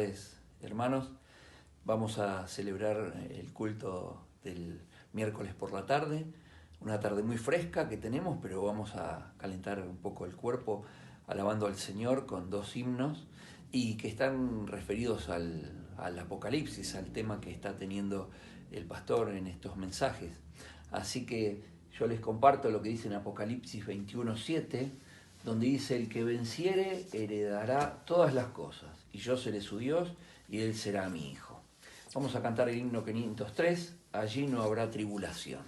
tardes, hermanos. Vamos a celebrar el culto del miércoles por la tarde. Una tarde muy fresca que tenemos, pero vamos a calentar un poco el cuerpo alabando al Señor con dos himnos y que están referidos al Apocalipsis, al tema que está teniendo el pastor en estos mensajes. Así que yo les comparto lo que dice en Apocalipsis 21:7, donde dice: el que venciere heredará todas las cosas, y yo seré su Dios, y él será mi hijo. Vamos a cantar el himno 503, allí no habrá tribulación.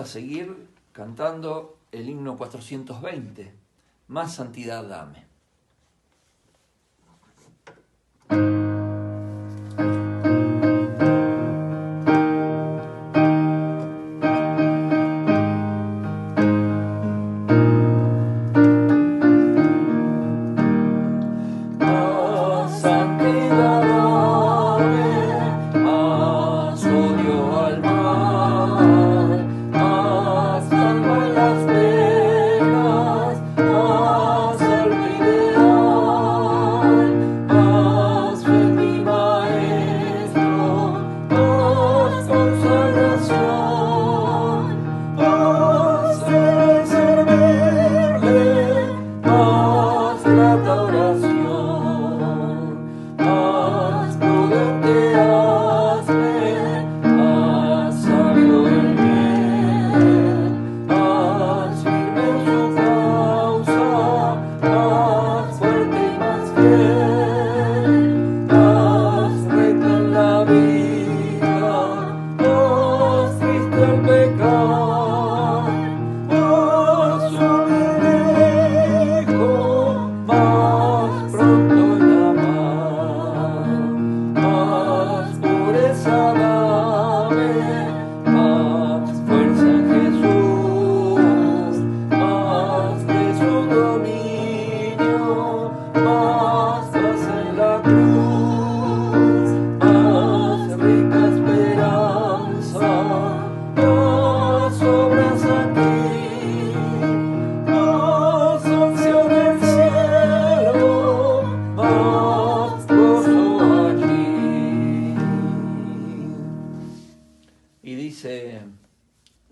Seguir cantando el himno 420, Más santidad dame.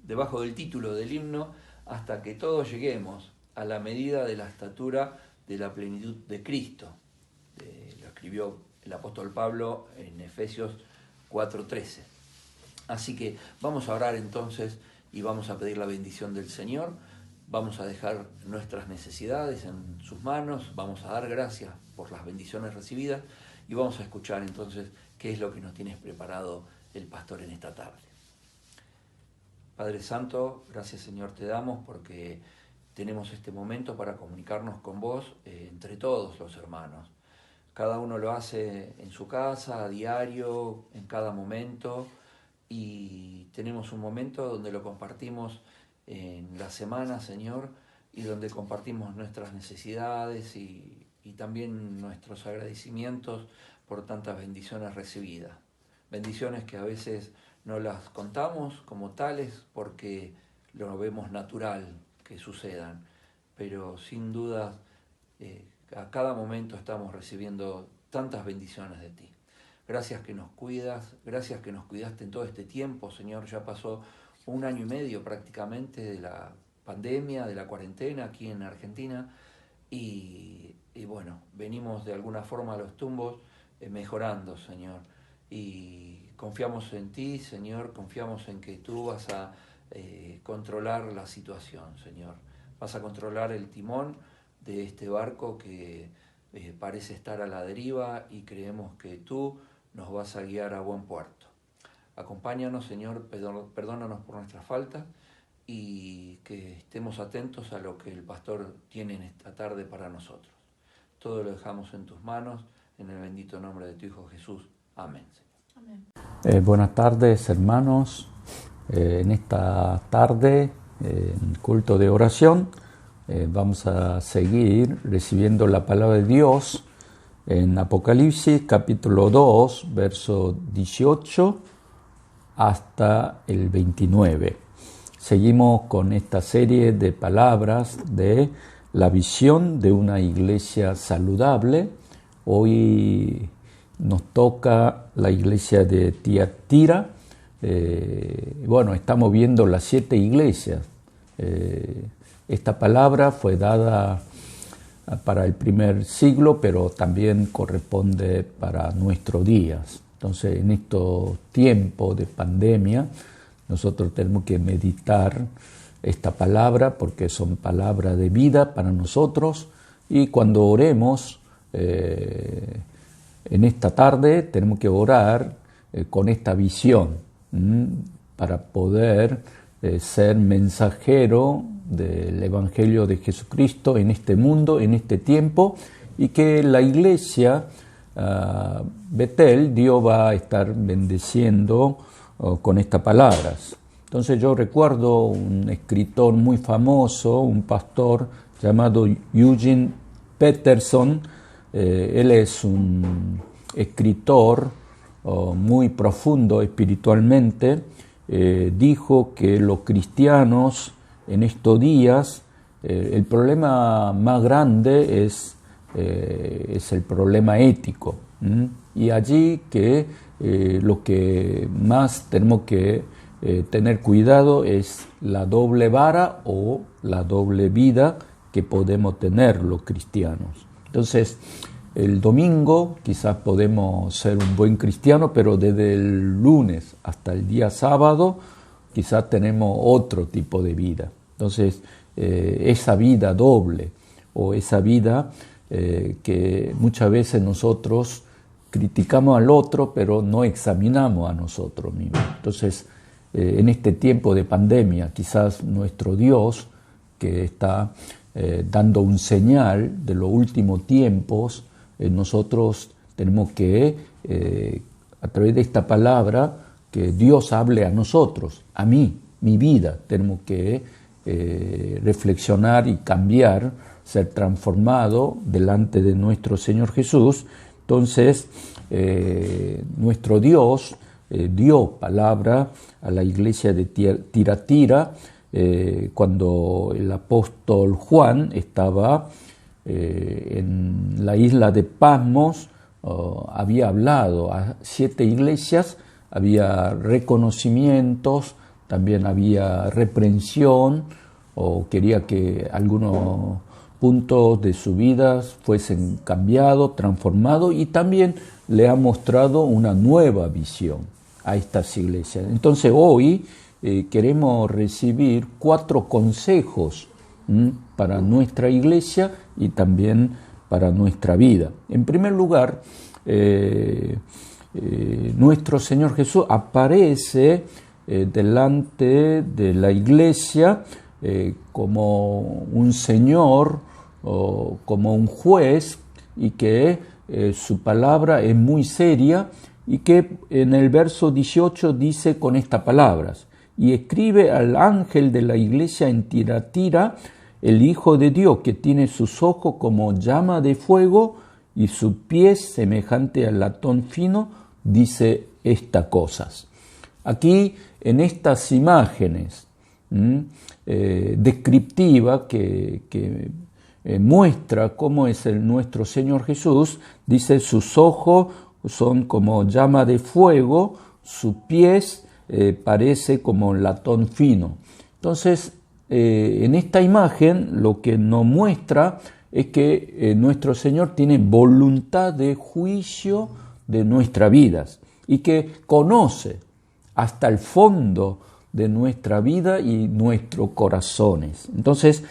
debajo del título del himno, hasta que todos lleguemos a la medida de la estatura de la plenitud de Cristo. Lo escribió el apóstol Pablo en Efesios 4:13. Así que vamos a orar entonces y vamos a pedir la bendición del Señor. Vamos a dejar nuestras necesidades en sus manos, vamos a dar gracias por las bendiciones recibidas y vamos a escuchar entonces qué es lo que nos tiene preparado el pastor en esta tarde. Padre Santo, gracias Señor te damos porque tenemos este momento para comunicarnos con vos entre todos los hermanos. Cada uno lo hace en su casa, a diario, en cada momento, y tenemos un momento donde lo compartimos en la semana, Señor, y donde compartimos nuestras necesidades y también nuestros agradecimientos por tantas bendiciones recibidas. Bendiciones que a veces no las contamos como tales porque lo vemos natural que sucedan, pero sin duda a cada momento estamos recibiendo tantas bendiciones de ti. Gracias que nos cuidas, gracias que nos cuidaste en todo este tiempo, Señor. Ya pasó 1 año y medio prácticamente de la pandemia, de la cuarentena aquí en Argentina y bueno, venimos de alguna forma a los tumbos mejorando, Señor. Y confiamos en ti, Señor, confiamos en que tú vas a controlar la situación, Señor. Vas a controlar el timón de este barco que parece estar a la deriva y creemos que tú nos vas a guiar a buen puerto. Acompáñanos, Señor, perdónanos por nuestras faltas y que estemos atentos a lo que el pastor tiene en esta tarde para nosotros. Todo lo dejamos en tus manos, en el bendito nombre de tu Hijo Jesús. Amén, Señor. Amén. Buenas tardes, hermanos. En esta tarde, en culto de oración, vamos a seguir recibiendo la palabra de Dios en Apocalipsis capítulo 2, verso 18 hasta el 29. Seguimos con esta serie de palabras de la visión de una iglesia saludable. Hoy nos toca la iglesia de Tiatira. Estamos viendo las 7 iglesias. Esta palabra fue dada para el primer siglo, pero también corresponde para nuestros días. Entonces, en estos tiempos de pandemia, nosotros tenemos que meditar esta palabra porque son palabras de vida para nosotros, y cuando oremos en esta tarde tenemos que orar con esta visión para poder ser mensajero del Evangelio de Jesucristo en este mundo, en este tiempo, y que la iglesia Betel, Dios va a estar bendeciendo con estas palabras. Entonces yo recuerdo un escritor muy famoso, un pastor llamado Eugene Peterson. Él es un escritor muy profundo espiritualmente. Dijo que los cristianos en estos días, el problema más grande es el problema ético. Y allí que lo que más tenemos que tener cuidado es la doble vara o la doble vida que podemos tener los cristianos. Entonces, el domingo quizás podemos ser un buen cristiano, pero desde el lunes hasta el día sábado quizás tenemos otro tipo de vida. Entonces, esa vida doble o esa vida que muchas veces nosotros criticamos al otro, pero no examinamos a nosotros mismos. Entonces, en este tiempo de pandemia, quizás nuestro Dios, que está dando un señal de los últimos tiempos, nosotros tenemos que, a través de esta palabra, que Dios hable a nosotros, a mí, mi vida. Tenemos que reflexionar y cambiar, ser transformado delante de nuestro Señor Jesús. Entonces, nuestro Dios dio palabra a la iglesia de Tiatira cuando el apóstol Juan estaba en la isla de Patmos. Había hablado a 7 iglesias, había reconocimientos también había reprensión o quería que algunos puntos de su vida fuesen cambiados, transformados, y también le ha mostrado una nueva visión a estas iglesias. Entonces hoy queremos recibir 4 consejos para nuestra iglesia y también para nuestra vida. En primer lugar, nuestro Señor Jesús aparece delante de la iglesia como un Señor o como un juez, y que su palabra es muy seria, y que en el verso 18 dice con estas palabras: y escribe al ángel de la iglesia en Tiatira, el Hijo de Dios, que tiene sus ojos como llama de fuego y sus pies semejante al latón fino, dice estas cosas. Aquí, en estas imágenes descriptivas que muestra cómo es nuestro Señor Jesús, dice: sus ojos son como llama de fuego, sus pies parece como latón fino. Entonces, en esta imagen lo que nos muestra es que nuestro Señor tiene voluntad de juicio de nuestras vidas y que conoce hasta el fondo de nuestra vida y nuestros corazones. Entonces,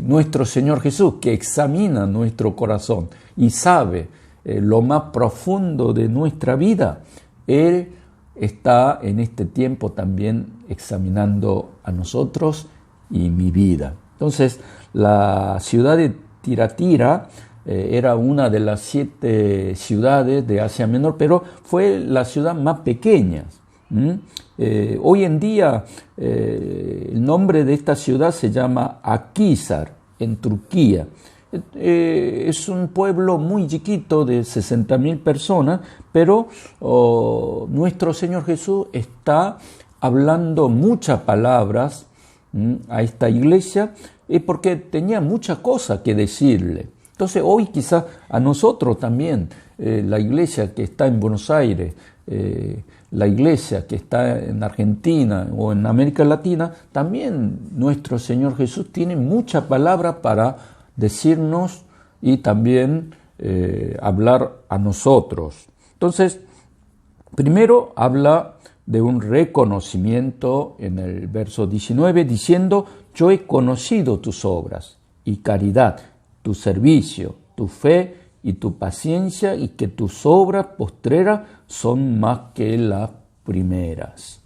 nuestro Señor Jesús, que examina nuestro corazón y sabe lo más profundo de nuestra vida, Él está en este tiempo también examinando a nosotros y mi vida. Entonces, la ciudad de Tiatira era una de las 7 ciudades de Asia Menor, pero fue la ciudad más pequeña. Hoy en día el nombre de esta ciudad se llama Akhisar, en Turquía. Es un pueblo muy chiquito de 60.000 personas, pero nuestro Señor Jesús está hablando muchas palabras a esta iglesia, porque tenía muchas cosas que decirle. Entonces hoy quizás a nosotros también, la iglesia que está en Buenos Aires, la iglesia que está en Argentina o en América Latina, también nuestro Señor Jesús tiene muchas palabras para decirnos y también hablar a nosotros. Entonces, primero habla de un reconocimiento en el verso 19, diciendo: yo he conocido tus obras y caridad, tu servicio, tu fe y tu paciencia, y que tus obras postreras son más que las primeras.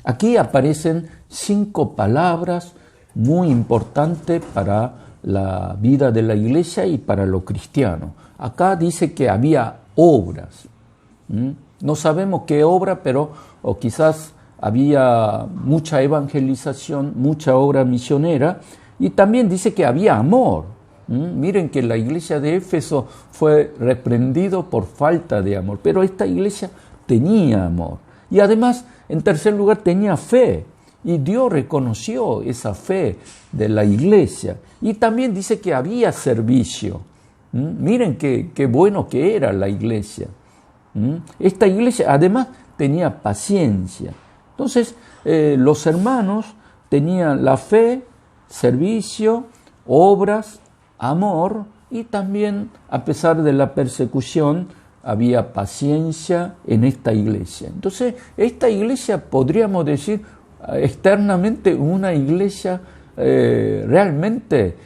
Aquí aparecen 5 palabras muy importantes para la vida de la iglesia y para los cristianos. Acá dice que había obras. No sabemos qué obra, pero o quizás había mucha evangelización, mucha obra misionera, y también dice que había amor. Miren que la iglesia de Éfeso fue reprendido por falta de amor, pero esta iglesia tenía amor. Y además, en tercer lugar, tenía fe. Y Dios reconoció esa fe de la iglesia. Y también dice que había servicio. Miren qué bueno que era la iglesia. Esta iglesia además tenía paciencia. Entonces, los hermanos tenían la fe, servicio, obras, amor, y también, a pesar de la persecución, había paciencia en esta iglesia. Entonces, esta iglesia, podríamos decir, externamente una iglesia realmente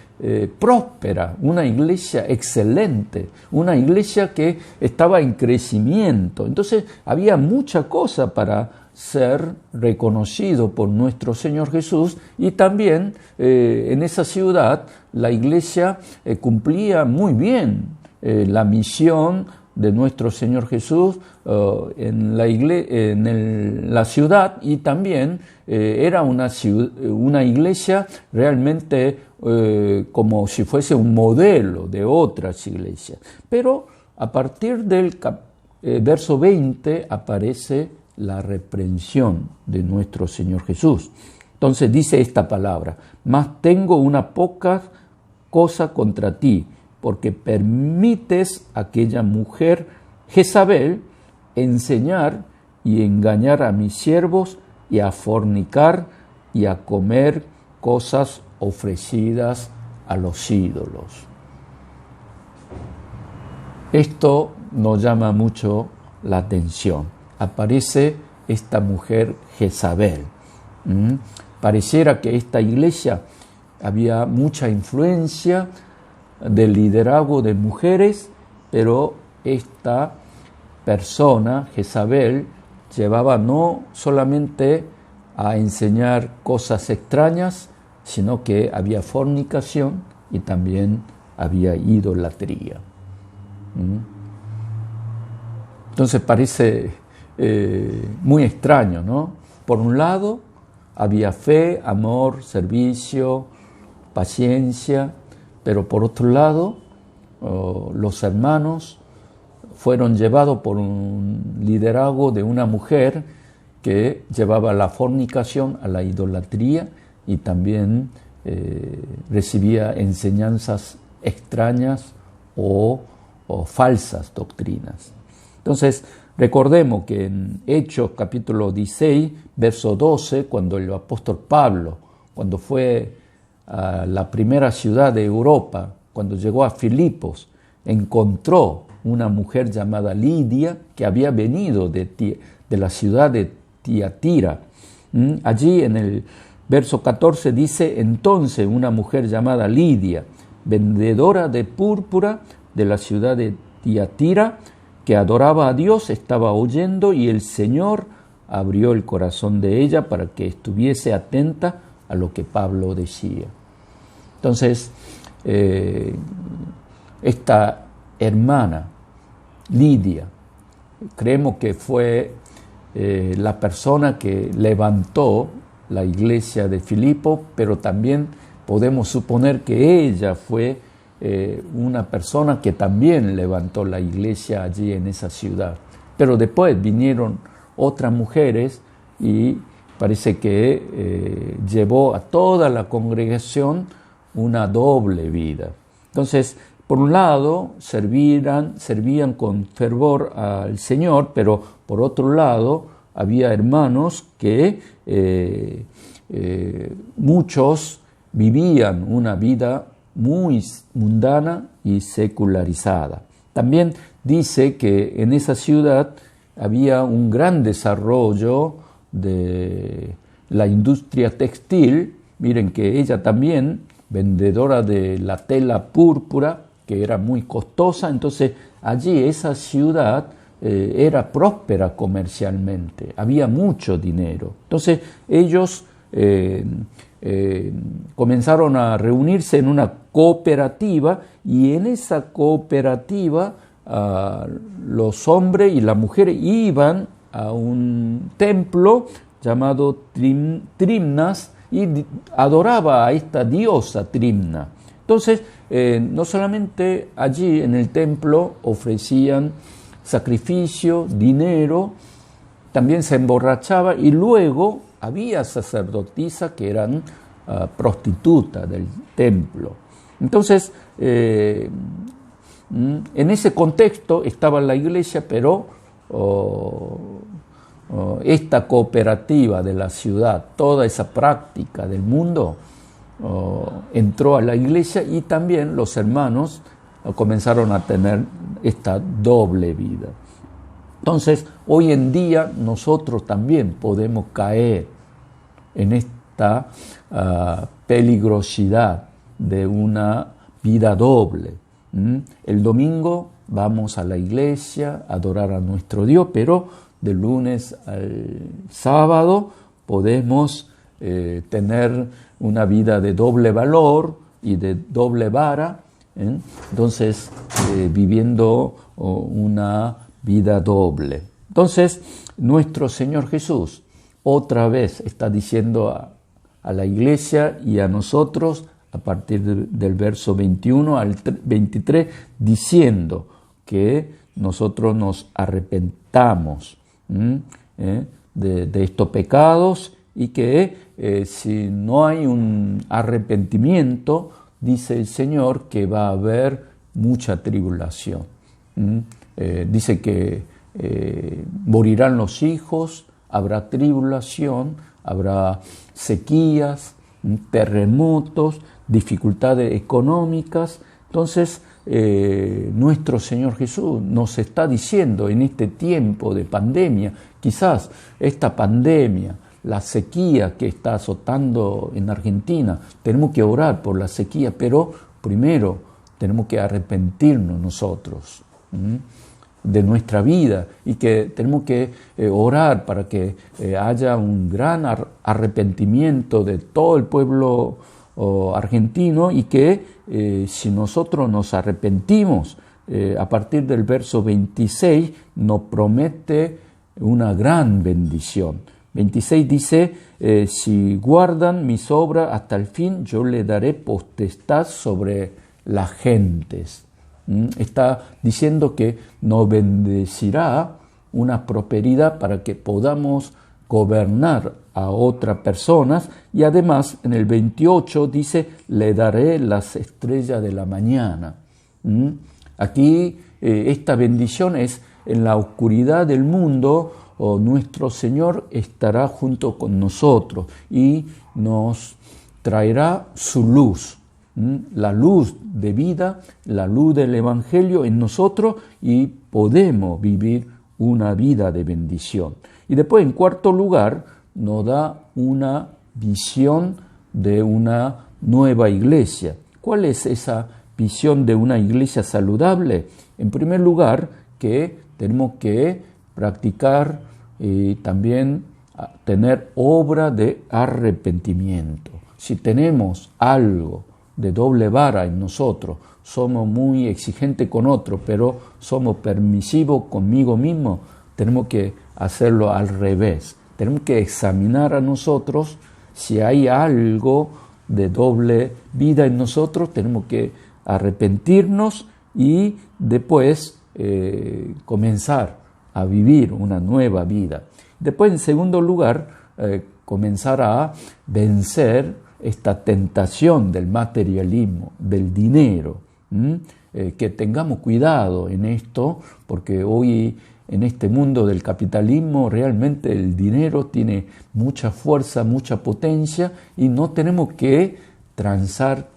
próspera, una iglesia excelente, una iglesia que estaba en crecimiento. Entonces había mucha cosa para ser reconocido por nuestro Señor Jesús, y también en esa ciudad la iglesia cumplía muy bien la misión de nuestro Señor Jesús en la ciudad, y también era una iglesia realmente como si fuese un modelo de otras iglesias. Pero a partir del verso 20 aparece la reprensión de nuestro Señor Jesús. Entonces dice esta palabra: mas tengo una poca cosa contra ti, porque permites a aquella mujer Jezabel enseñar y engañar a mis siervos y a fornicar y a comer cosas ofrecidas a los ídolos. Esto nos llama mucho la atención. Aparece esta mujer Jezabel. Pareciera que esta iglesia había mucha influencia del liderazgo de mujeres, pero esta persona, Jezabel, llevaba no solamente a enseñar cosas extrañas, sino que había fornicación y también había idolatría. Entonces parece muy extraño, ¿no? Por un lado, había fe, amor, servicio, paciencia, pero por otro lado, los hermanos fueron llevados por un liderazgo de una mujer que llevaba la fornicación a la idolatría y también recibía enseñanzas extrañas o falsas doctrinas. Entonces, recordemos que en Hechos capítulo 16, verso 12, cuando el apóstol Pablo, cuando fue a la primera ciudad de Europa, cuando llegó a Filipos, encontró una mujer llamada Lidia que había venido de la ciudad de Tiatira. Allí en el verso 14 dice: entonces una mujer llamada Lidia, vendedora de púrpura de la ciudad de Tiatira, que adoraba a Dios, estaba oyendo, y el Señor abrió el corazón de ella para que estuviese atenta a lo que Pablo decía. Entonces, esta hermana, Lidia, creemos que fue la persona que levantó la iglesia de Filipo, pero también podemos suponer que ella fue una persona que también levantó la iglesia allí en esa ciudad. Pero después vinieron otras mujeres y parece que llevó a toda la congregación una doble vida. Entonces, por un lado, servían con fervor al Señor, pero por otro lado, había hermanos que muchos vivían una vida muy mundana y secularizada. También dice que en esa ciudad había un gran desarrollo de la industria textil. Miren que ella también, vendedora de la tela púrpura, que era muy costosa, entonces allí esa ciudad era próspera comercialmente, había mucho dinero. Entonces ellos comenzaron a reunirse en una cooperativa, y en esa cooperativa los hombres y las mujeres iban a un templo llamado Trimnas y adoraba a esta diosa Trimna. Entonces, no solamente allí en el templo ofrecían sacrificio, dinero, también se emborrachaba, y luego había sacerdotisas que eran prostitutas del templo. Entonces, en ese contexto estaba la iglesia, pero esta cooperativa de la ciudad, toda esa práctica del mundo, entró a la iglesia, y también los hermanos comenzaron a tener esta doble vida. Entonces, hoy en día nosotros también podemos caer en esta peligrosidad de una vida doble. El domingo vamos a la iglesia a adorar a nuestro Dios, pero de lunes al sábado podemos tener una vida de doble valor y de doble vara, entonces viviendo una vida doble. Entonces nuestro Señor Jesús otra vez está diciendo a la iglesia y a nosotros a partir del verso 21 al 23, diciendo que nosotros nos arrepentamos de estos pecados, y que si no hay un arrepentimiento, dice el Señor que va a haber mucha tribulación. Dice que morirán los hijos habrá tribulación, habrá sequías, terremotos, dificultades económicas. Entonces, nuestro Señor Jesús nos está diciendo en este tiempo de pandemia, quizás esta pandemia, la sequía que está azotando en Argentina, tenemos que orar por la sequía, pero primero tenemos que arrepentirnos nosotros de nuestra vida y que tenemos que orar para que haya un gran arrepentimiento de todo el pueblo argentino y que si nosotros nos arrepentimos, a partir del verso 26 nos promete una gran bendición. 26 dice, si guardan mis obras hasta el fin, yo le daré potestad sobre las gentes. Está diciendo que nos bendecirá una prosperidad para que podamos gobernar a otras personas, y además en el 28 dice, le daré las estrellas de la mañana. Aquí esta bendición es en la oscuridad del mundo, nuestro Señor estará junto con nosotros y nos traerá su luz, la luz de vida, la luz del Evangelio en nosotros, y podemos vivir una vida de bendición. Y después, en cuarto lugar, nos da una visión de una nueva iglesia. ¿Cuál es esa visión de una iglesia saludable? En primer lugar, que tenemos que practicar y también tener obra de arrepentimiento. Si tenemos algo de doble vara en nosotros, somos muy exigentes con otros, pero somos permisivos conmigo mismo, tenemos que hacerlo al revés. Tenemos que examinar a nosotros si hay algo de doble vida en nosotros, tenemos que arrepentirnos y después comenzar a vivir una nueva vida. Después, en segundo lugar, comenzar a vencer esta tentación del materialismo, del dinero. Que tengamos cuidado en esto, porque hoy en este mundo del capitalismo realmente el dinero tiene mucha fuerza, mucha potencia, y no tenemos que transar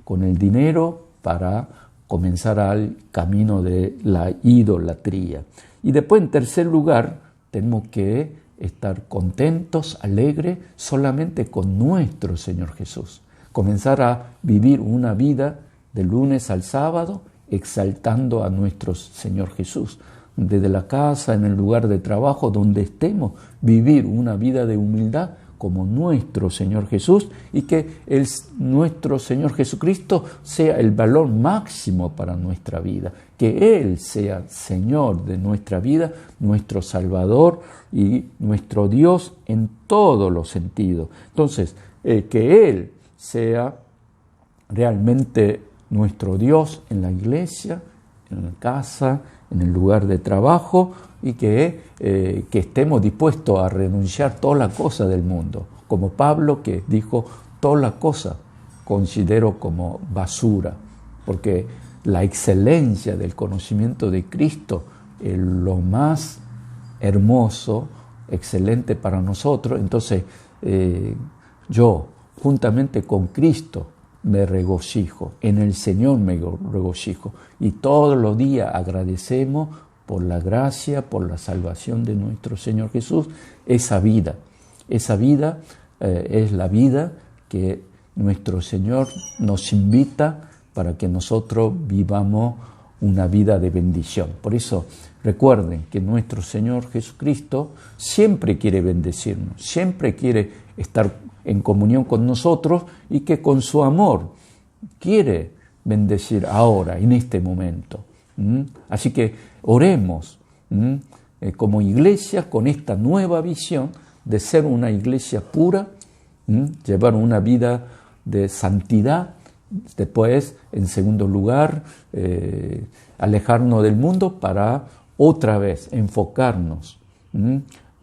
con el dinero para comenzar al camino de la idolatría. Y después, en tercer lugar, tenemos que estar contentos, alegres, solamente con nuestro Señor Jesús. Comenzar a vivir una vida de lunes al sábado, exaltando a nuestro Señor Jesús. Desde la casa, en el lugar de trabajo, donde estemos, vivir una vida de humildad como nuestro Señor Jesús, y que nuestro Señor Jesucristo sea el valor máximo para nuestra vida, que Él sea Señor de nuestra vida, nuestro Salvador y nuestro Dios en todos los sentidos. Entonces, que Él sea realmente nuestro Dios en la iglesia, en la casa, en el lugar de trabajo, y que estemos dispuestos a renunciar a todas las cosas del mundo, como Pablo, que dijo, todas las cosas considero como basura, porque la excelencia del conocimiento de Cristo es lo más hermoso, excelente para nosotros. Entonces yo, juntamente con Cristo, me regocijo, en el Señor me regocijo, y todos los días agradecemos por la gracia, por la salvación de nuestro Señor Jesús. Esa vida es la vida que nuestro Señor nos invita para que nosotros vivamos una vida de bendición. Por eso recuerden que nuestro Señor Jesucristo siempre quiere bendecirnos, siempre quiere estar en comunión con nosotros, y que con su amor quiere bendecir ahora, en este momento. Así que oremos como iglesia con esta nueva visión de ser una iglesia pura, llevar una vida de santidad. Después, en segundo lugar, alejarnos del mundo para otra vez enfocarnos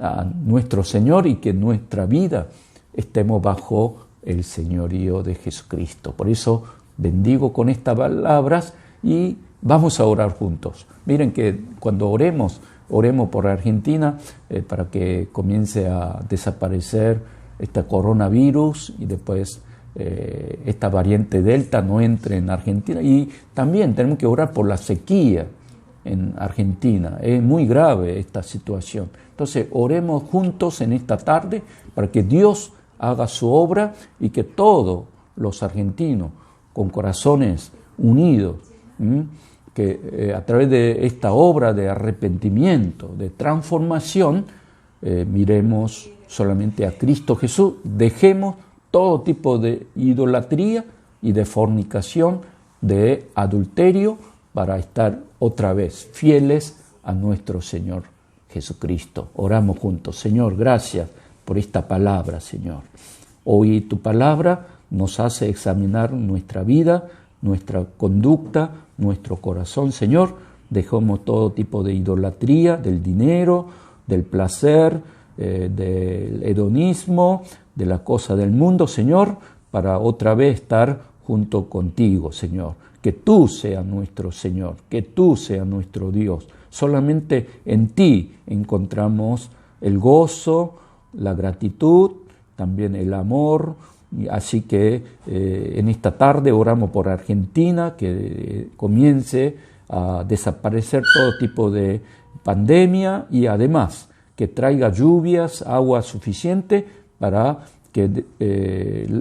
a nuestro Señor, y que nuestra vida estemos bajo el señorío de Jesucristo. Por eso bendigo con estas palabras y vamos a orar juntos. Miren que cuando oremos, oremos por Argentina para que comience a desaparecer este coronavirus y después esta variante Delta no entre en Argentina. Y también tenemos que orar por la sequía en Argentina. Es muy grave esta situación. Entonces, oremos juntos en esta tarde para que Dios haga su obra y que todos los argentinos con corazones unidos, que a través de esta obra de arrepentimiento, de transformación, miremos solamente a Cristo Jesús, dejemos todo tipo de idolatría y de fornicación, de adulterio, para estar otra vez fieles a nuestro Señor Jesucristo. Oramos juntos. Señor, gracias por esta palabra, Señor. Hoy tu palabra nos hace examinar nuestra vida, nuestra conducta, nuestro corazón. Señor, dejemos todo tipo de idolatría, del dinero, del placer, del hedonismo, de la cosa del mundo, Señor, para otra vez estar junto contigo, Señor. Que tú seas nuestro Señor, que tú seas nuestro Dios. Solamente en ti encontramos el gozo, la gratitud, también el amor. Así que en esta tarde oramos por Argentina, que comience a desaparecer todo tipo de pandemia y además que traiga lluvias, agua suficiente para que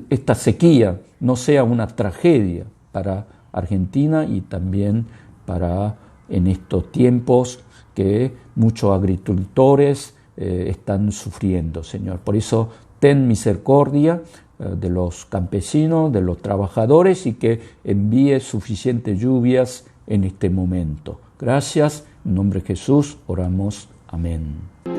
esta sequía no sea una tragedia para Argentina y también para en estos tiempos que muchos agricultores están sufriendo, Señor. Por eso ten misericordia de los campesinos, de los trabajadores y que envíe suficientes lluvias en este momento. Gracias, en nombre de Jesús oramos. Amén.